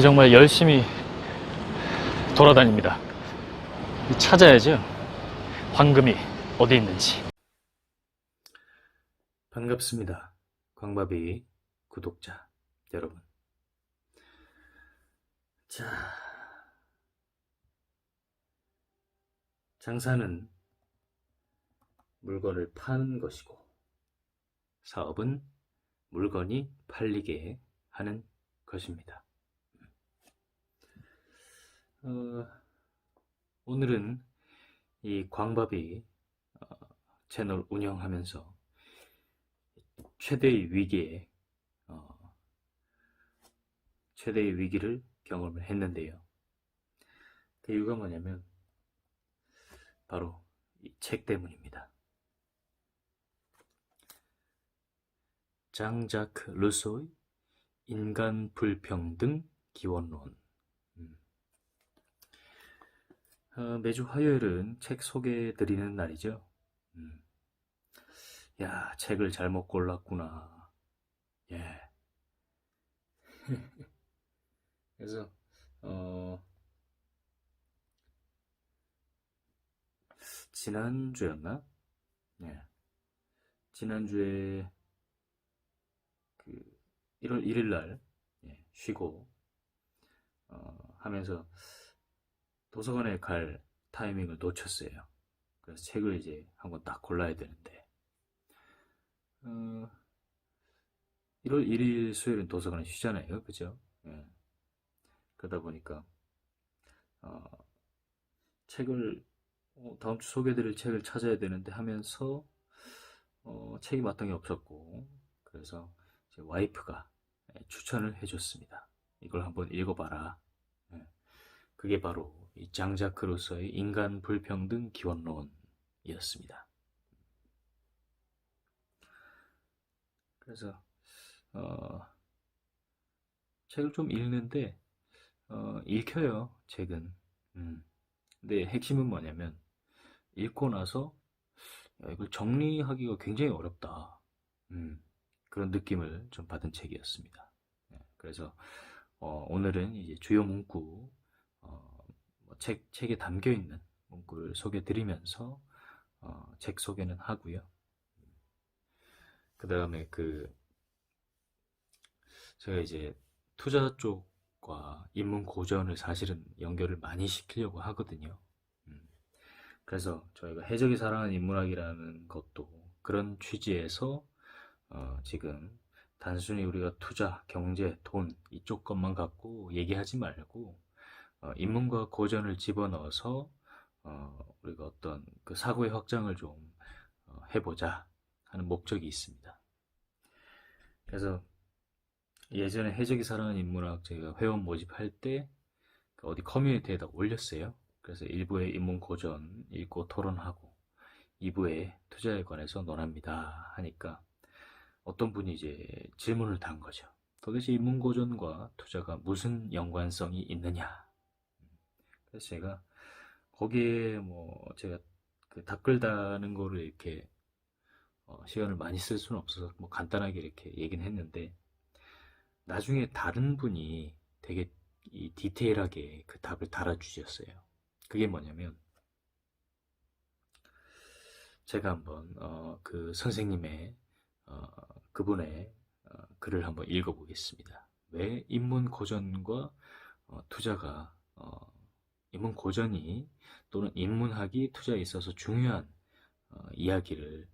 정말 열심히 돌아다닙니다. 찾아야죠. 황금이 어디 있는지. 반갑습니다. 광바비 구독자 여러분. 자, 장사는 물건을 파는 것이고, 사업은 물건이 팔리게 하는 것입니다. 오늘은 이 광바비 채널 운영하면서 최대의 위기를 경험을 했는데요. 그 이유가 뭐냐면 바로 이 책 때문입니다. 장자크 루소의 인간 불평등 기원론. 매주 화요일은 책 소개해드리는 날이죠. 야, 책을 잘못 골랐구나. 예. 그래서 지난주였나? 예. 지난주에 그 1월 1일 날 쉬고 하면서 도서관에 갈 타이밍을 놓쳤어요. 그래서 책을 이제 한권 딱 골라야 되는데 1월 1일 수요일은 도서관에 쉬잖아요. 그죠? 예. 그러다 보니까 책을 다음 주 소개해드릴 책을 찾아야 되는데 하면서 책이 마땅히 없었고, 그래서 제 와이프가 추천을 해줬습니다. 이걸 한번 읽어봐라. 그게 바로 이 장자크 루소의 인간 불평등 기원론이었습니다. 그래서 책을 좀 읽는데 읽혀요. 책은. 근데 핵심은 뭐냐면 읽고 나서 이걸 정리하기가 굉장히 어렵다. 그런 느낌을 좀 받은 책이었습니다. 그래서 오늘은 이제 주요 문구, 책에 담겨 있는 문구를 소개해 드리면서 책 소개는 하고요. 그 다음에 제가 이제 투자 쪽과 인문 고전을 사실은 연결을 많이 시키려고 하거든요. 그래서 저희가 해적이 사랑하는 인문학이라는 것도 그런 취지에서 지금 단순히 우리가 투자, 경제, 돈 이쪽 것만 갖고 얘기하지 말고 인문과 고전을 집어넣어서 우리가 어떤 그 사고의 확장을 좀 해보자 하는 목적이 있습니다. 그래서 예전에 해적이 사랑하는 인문학 제가 회원 모집할 때 어디 커뮤니티에다 올렸어요. 그래서 1부에 인문 고전 읽고 토론하고 2부에 투자에 관해서 논합니다 하니까 어떤 분이 이제 질문을 단 거죠. 도대체 인문 고전과 투자가 무슨 연관성이 있느냐. 그래서 제가 거기에 제가 그 댓글 다는 거를 이렇게 시간을 많이 쓸 수는 없어서 간단하게 이렇게 얘기는 했는데, 나중에 다른 분이 되게 디테일하게 그 답을 달아주셨어요. 그게 뭐냐면, 제가 한번 그 선생님의 그분의 글을 한번 읽어보겠습니다. 왜 인문 고전과 투자가 인문 고전이 또는 인문학이 투자에 있어서 중요한 이야기를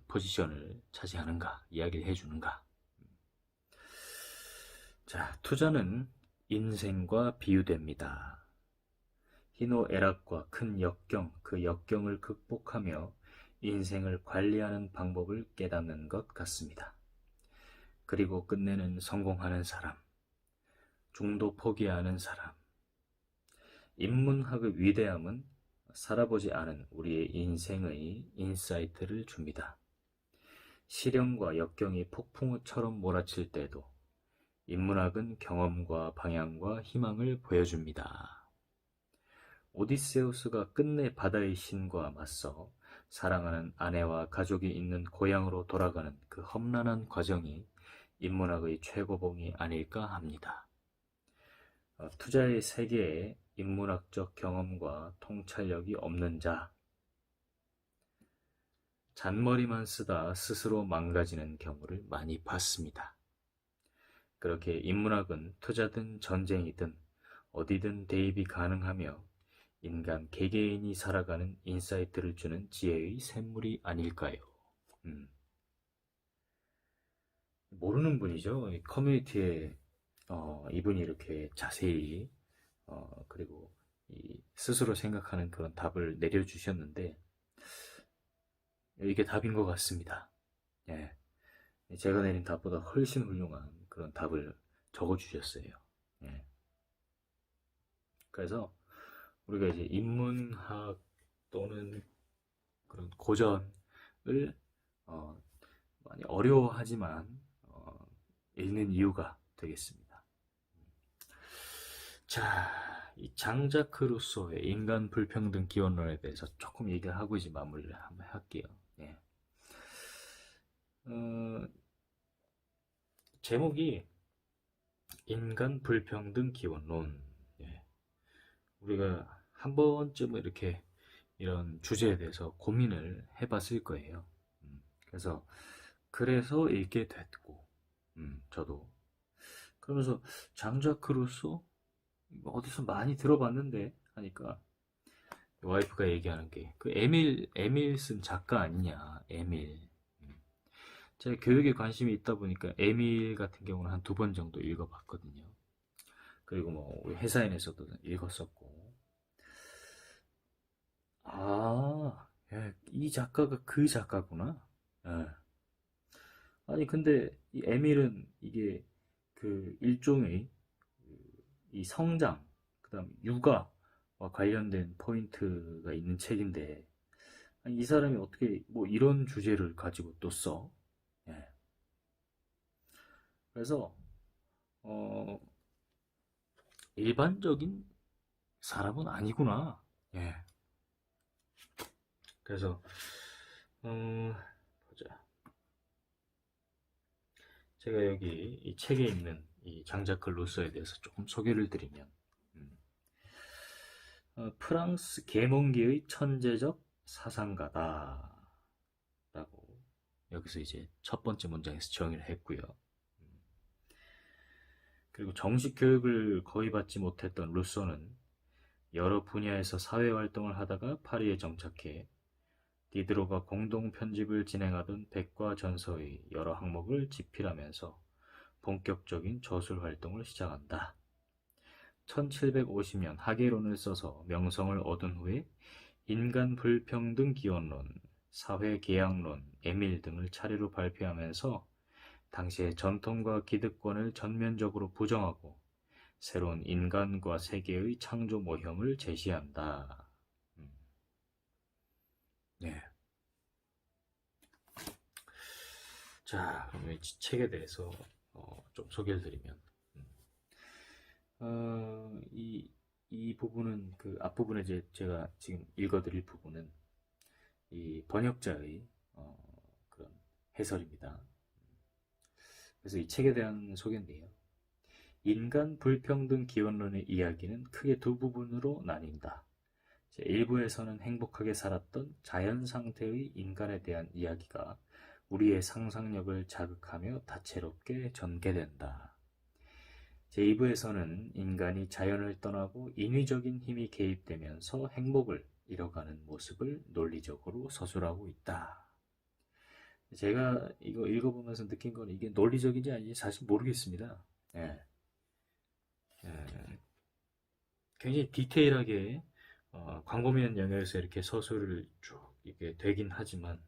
포지션을 차지하는가, 이야기를 해주는가. 자, 투자는 인생과 비유됩니다. 희노애락과 큰 역경, 그 역경을 극복하며 인생을 관리하는 방법을 깨닫는 것 같습니다. 그리고 끝내는 성공하는 사람, 중도 포기하는 사람. 인문학의 위대함은 살아보지 않은 우리의 인생의 인사이트를 줍니다. 시련과 역경이 폭풍우처럼 몰아칠 때도 인문학은 경험과 방향과 희망을 보여줍니다. 오디세우스가 끝내 바다의 신과 맞서 사랑하는 아내와 가족이 있는 고향으로 돌아가는 그 험난한 과정이 인문학의 최고봉이 아닐까 합니다. 투자의 세계에 인문학적 경험과 통찰력이 없는 자, 잔머리만 쓰다 스스로 망가지는 경우를 많이 봤습니다. 그렇게 인문학은 투자든 전쟁이든 어디든 대입이 가능하며 인간 개개인이 살아가는 인사이트를 주는 지혜의 샘물이 아닐까요? 모르는 분이죠. 이 커뮤니티에 이분이 이렇게 자세히 그리고 스스로 생각하는 그런 답을 내려주셨는데 이게 답인 것 같습니다. 예. 제가 내린 답보다 훨씬 훌륭한 그런 답을 적어주셨어요. 예. 그래서 우리가 이제 인문학 또는 그런 고전을 많이 어려워하지만 읽는 이유가 되겠습니다. 자, 이 장자크 루소의 인간 불평등 기원론에 대해서 조금 얘기를 하고 이제 마무리를 한번 할게요. 예. 제목이 인간 불평등 기원론. 예. 우리가 한 번쯤은 이렇게 이런 주제에 대해서 고민을 해봤을 거예요. 그래서 읽게 됐고, 저도 그러면서 장자크 루소 어디서 많이 들어봤는데 하니까 와이프가 얘기하는 게 그 에밀슨 작가 아니냐, 에밀. 제가 교육에 관심이 있다 보니까 에밀 같은 경우는 한 2번 정도 읽어봤거든요. 그리고 뭐 우리 회사인에서도 읽었었고, 이 작가가 그 작가구나. 예. 아니 근데 이 에밀은 이게 그 일종의 이 성장, 그다음 육아와 관련된 포인트가 있는 책인데 아니, 이 사람이 어떻게 뭐 이런 주제를 가지고 또 써? 예. 그래서 어, 일반적인 사람은 아니구나. 예. 그래서 보자. 제가 여기 이 책에 있는 이 장자크 루소에 대해서 조금 소개를 드리면 프랑스 계몽계의 천재적 사상가다 라고 여기서 이제 첫 번째 문장에서 정의를 했고요. 그리고 정식 교육을 거의 받지 못했던 루소는 여러 분야에서 사회활동을 하다가 파리에 정착해 디드로가 공동 편집을 진행하던 백과 전서의 여러 항목을 집필하면서 본격적인 저술 활동을 시작한다. 1750년 학예론을 써서 명성을 얻은 후에 인간 불평등 기원론, 사회계약론, 에밀 등을 차례로 발표하면서 당시의 전통과 기득권을 전면적으로 부정하고 새로운 인간과 세계의 창조 모형을 제시한다. 네. 자, 그럼 이 책에 대해서 좀 소개를 드리면, 이 부분은 그 앞부분에 이제 제가 지금 읽어드릴 부분은 이 번역자의 그런 해설입니다. 그래서 이 책에 대한 소개인데요. 인간 불평등 기원론의 이야기는 크게 2부분으로 나뉜다. 일부에서는 행복하게 살았던 자연 상태의 인간에 대한 이야기가 우리의 상상력을 자극하며 다채롭게 전개된다. 제2부에서는 인간이 자연을 떠나고 인위적인 힘이 개입되면서 행복을 잃어가는 모습을 논리적으로 서술하고 있다. 제가 이거 읽어보면서 느낀 건 이게 논리적인지 아닌지 사실 모르겠습니다. 예. 굉장히 디테일하게 광범위한 영역에서 이렇게 서술을 쭉 이렇게 되긴 하지만,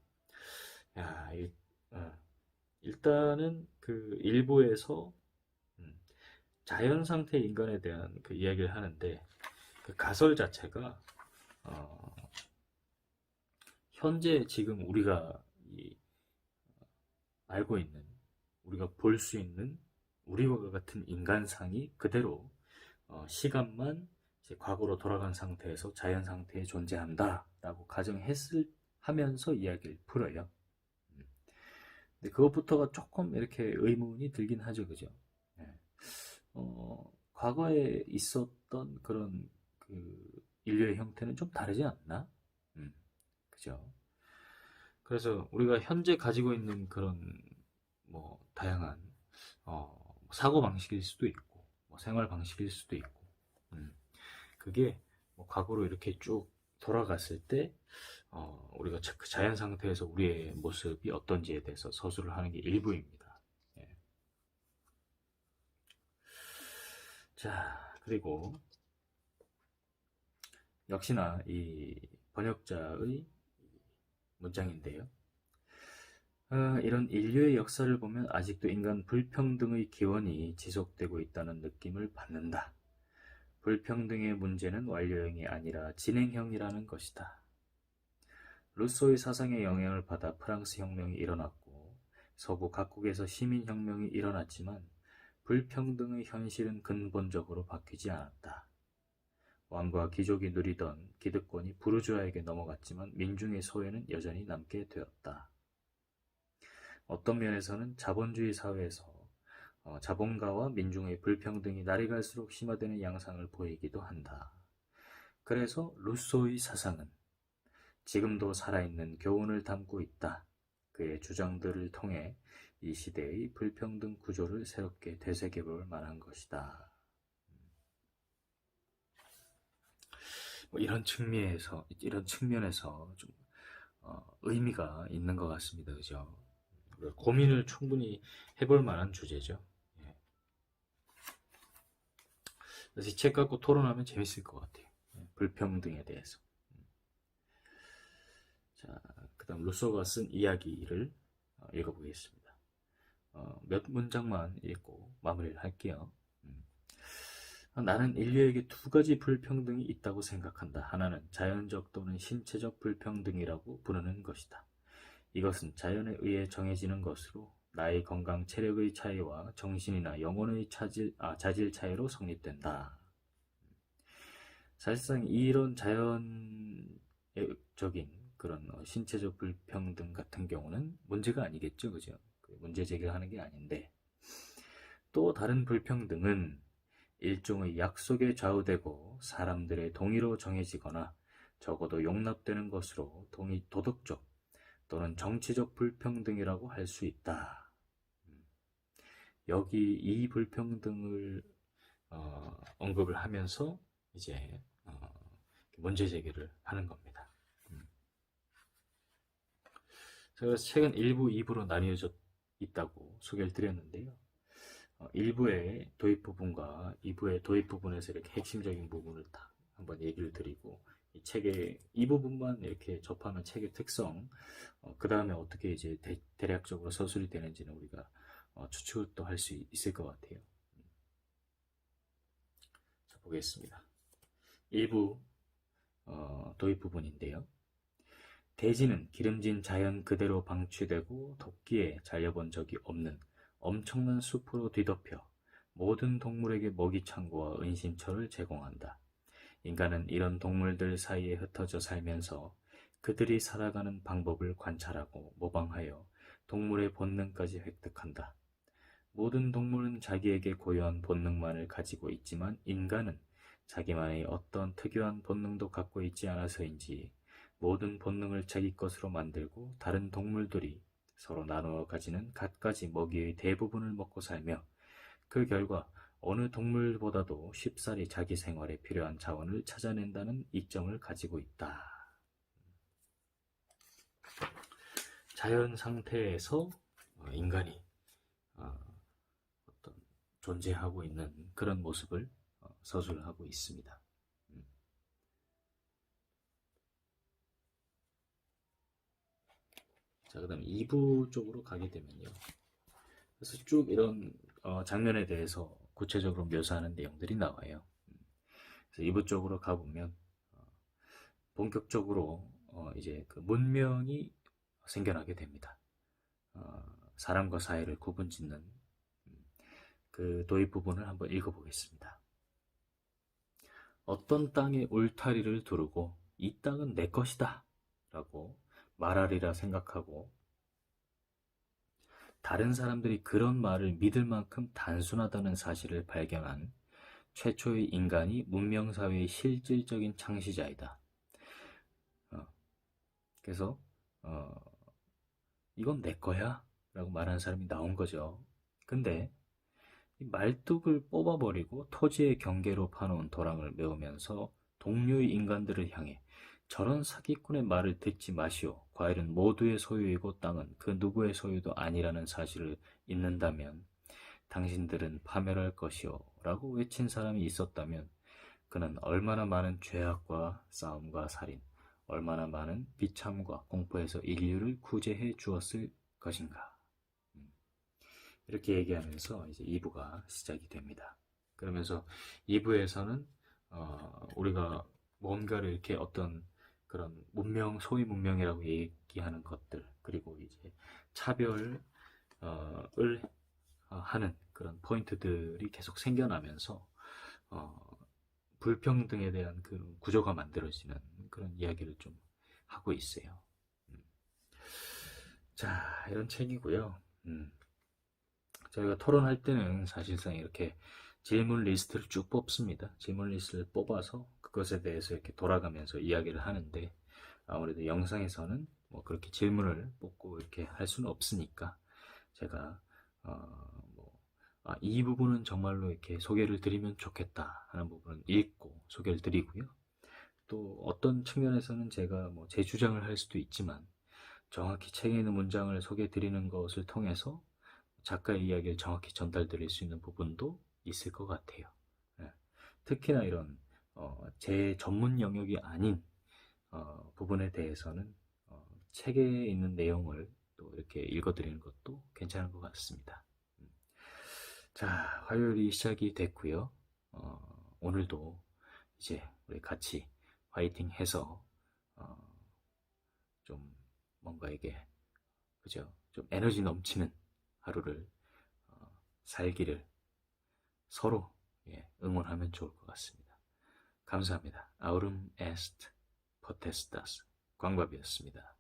일단은 그 일부에서 자연 상태 인간에 대한 그 이야기를 하는데 그 가설 자체가 현재 지금 우리가 알고 있는, 우리가 볼 수 있는 우리와 같은 인간상이 그대로 시간만 이제 과거로 돌아간 상태에서 자연 상태에 존재한다 라고 하면서 이야기를 풀어요. 근데 그것부터가 조금 이렇게 의문이 들긴 하죠. 그죠? 네. 과거에 있었던 그런 그 인류의 형태는 좀 다르지 않나? 그죠? 그래서 우리가 현재 가지고 있는 그런 뭐 다양한 사고 방식일 수도 있고 뭐 생활 방식일 수도 있고 그게 뭐 과거로 이렇게 쭉 돌아갔을 때 우리가 그 자연 상태에서 우리의 모습이 어떤지에 대해서 서술을 하는 게 일부입니다. 예. 자, 그리고 역시나 이 번역자의 문장인데요. 이런 인류의 역사를 보면 아직도 인간 불평등의 기원이 지속되고 있다는 느낌을 받는다. 불평등의 문제는 완료형이 아니라 진행형이라는 것이다. 루소의 사상의 영향을 받아 프랑스 혁명이 일어났고 서구 각국에서 시민혁명이 일어났지만 불평등의 현실은 근본적으로 바뀌지 않았다. 왕과 귀족이 누리던 기득권이 부르주아에게 넘어갔지만 민중의 소외는 여전히 남게 되었다. 어떤 면에서는 자본주의 사회에서 자본가와 민중의 불평등이 날이 갈수록 심화되는 양상을 보이기도 한다. 그래서 루소의 사상은 지금도 살아있는 교훈을 담고 있다. 그의 주장들을 통해 이 시대의 불평등 구조를 새롭게 되새겨볼 만한 것이다. 뭐 이런 측면에서 좀 의미가 있는 것 같습니다. 그죠? 고민을 충분히 해볼 만한 주제죠. 예. 그래서 이 책 갖고 토론하면 재밌을 것 같아요. 예. 불평등에 대해서. 자, 그 다음 루소가 쓴 이야기를 읽어보겠습니다. 몇 문장만 읽고 마무리를 할게요. 나는 인류에게 두 가지 불평등이 있다고 생각한다. 하나는 자연적 또는 신체적 불평등이라고 부르는 것이다. 이것은 자연에 의해 정해지는 것으로 나의 건강, 체력의 차이와 정신이나 영혼의 자질 차이로 성립된다. 사실상 이런 자연적인 그런 신체적 불평등 같은 경우는 문제가 아니겠죠, 그죠? 문제 제기를 하는 게 아닌데, 또 다른 불평등은 일종의 약속에 좌우되고 사람들의 동의로 정해지거나 적어도 용납되는 것으로 도덕적 또는 정치적 불평등이라고 할 수 있다. 여기 이 불평등을 언급을 하면서 이제 문제 제기를 하는 겁니다. 제가 책은 1부, 2부로 나뉘어져 있다고 소개를 드렸는데요. 1부의 도입 부분과 2부의 도입 부분에서 이렇게 핵심적인 부분을 다 한번 얘기를 드리고 이 책의 이 부분만 이렇게 접하면 책의 특성, 그 다음에 어떻게 이제 대략적으로 서술이 되는지는 우리가 추측을 또 할 수 있을 것 같아요. 자, 보겠습니다. 1부 도입 부분인데요. 대지는 기름진 자연 그대로 방치되고 도끼에 잘려본 적이 없는 엄청난 숲으로 뒤덮여 모든 동물에게 먹이 창고와 은신처를 제공한다. 인간은 이런 동물들 사이에 흩어져 살면서 그들이 살아가는 방법을 관찰하고 모방하여 동물의 본능까지 획득한다. 모든 동물은 자기에게 고유한 본능만을 가지고 있지만 인간은 자기만의 어떤 특유한 본능도 갖고 있지 않아서인지 모든 본능을 자기 것으로 만들고 다른 동물들이 서로 나누어 가지는 갖가지 먹이의 대부분을 먹고 살며 그 결과 어느 동물보다도 쉽사리 자기 생활에 필요한 자원을 찾아낸다는 이점을 가지고 있다. 자연 상태에서 인간이 어떤 존재하고 있는 그런 모습을 서술하고 있습니다. 자, 그 다음 2부 쪽으로 가게 되면요. 그래서 쭉 이런 장면에 대해서 구체적으로 묘사하는 내용들이 나와요. 그래서 2부 쪽으로 가보면 본격적으로 이제 그 문명이 생겨나게 됩니다. 사람과 사회를 구분짓는 그 도입 부분을 한번 읽어보겠습니다. 어떤 땅에 울타리를 두르고 이 땅은 내 것이다 라고 말하리라 생각하고 다른 사람들이 그런 말을 믿을 만큼 단순하다는 사실을 발견한 최초의 인간이 문명사회의 실질적인 창시자이다. 그래서 이건 내 거야 라고 말하는 사람이 나온 거죠. 근데 이 말뚝을 뽑아버리고 토지의 경계로 파놓은 도랑을 메우면서 동료의 인간들을 향해 저런 사기꾼의 말을 듣지 마시오. 과일은 모두의 소유이고 땅은 그 누구의 소유도 아니라는 사실을 잊는다면 당신들은 파멸할 것이오. 라고 외친 사람이 있었다면 그는 얼마나 많은 죄악과 싸움과 살인, 얼마나 많은 비참과 공포에서 인류를 구제해 주었을 것인가. 이렇게 얘기하면서 이제 2부가 시작이 됩니다. 그러면서 2부에서는 우리가 뭔가를 이렇게 어떤 그런 문명, 소위 문명이라고 얘기하는 것들, 그리고 이제 차별을 하는 그런 포인트들이 계속 생겨나면서 불평등에 대한 그 구조가 만들어지는 그런 이야기를 좀 하고 있어요. 자, 이런 책이고요. 저희가 토론할 때는 사실상 이렇게 질문 리스트를 쭉 뽑습니다. 질문 리스트를 뽑아서 그것에 대해서 이렇게 돌아가면서 이야기를 하는데 아무래도 영상에서는 뭐 그렇게 질문을 뽑고 이렇게 할 수는 없으니까 제가 이 부분은 정말로 이렇게 소개를 드리면 좋겠다 하는 부분은 읽고 소개를 드리고요. 또 어떤 측면에서는 제가 뭐 제 주장을 할 수도 있지만 정확히 책에 있는 문장을 소개해 드리는 것을 통해서 작가의 이야기를 정확히 전달드릴 수 있는 부분도 있을 것 같아요. 특히나 이런 제 전문 영역이 아닌 부분에 대해서는 책에 있는 내용을 또 이렇게 읽어드리는 것도 괜찮은 것 같습니다. 자, 화요일이 시작이 됐고요. 오늘도 이제 우리 같이 화이팅 해서 좀 뭔가 이게 그죠? 좀 에너지 넘치는 하루를 살기를 서로 응원하면 좋을 것 같습니다. 감사합니다. 아우름 에스트 포테스타스 광밥이었습니다.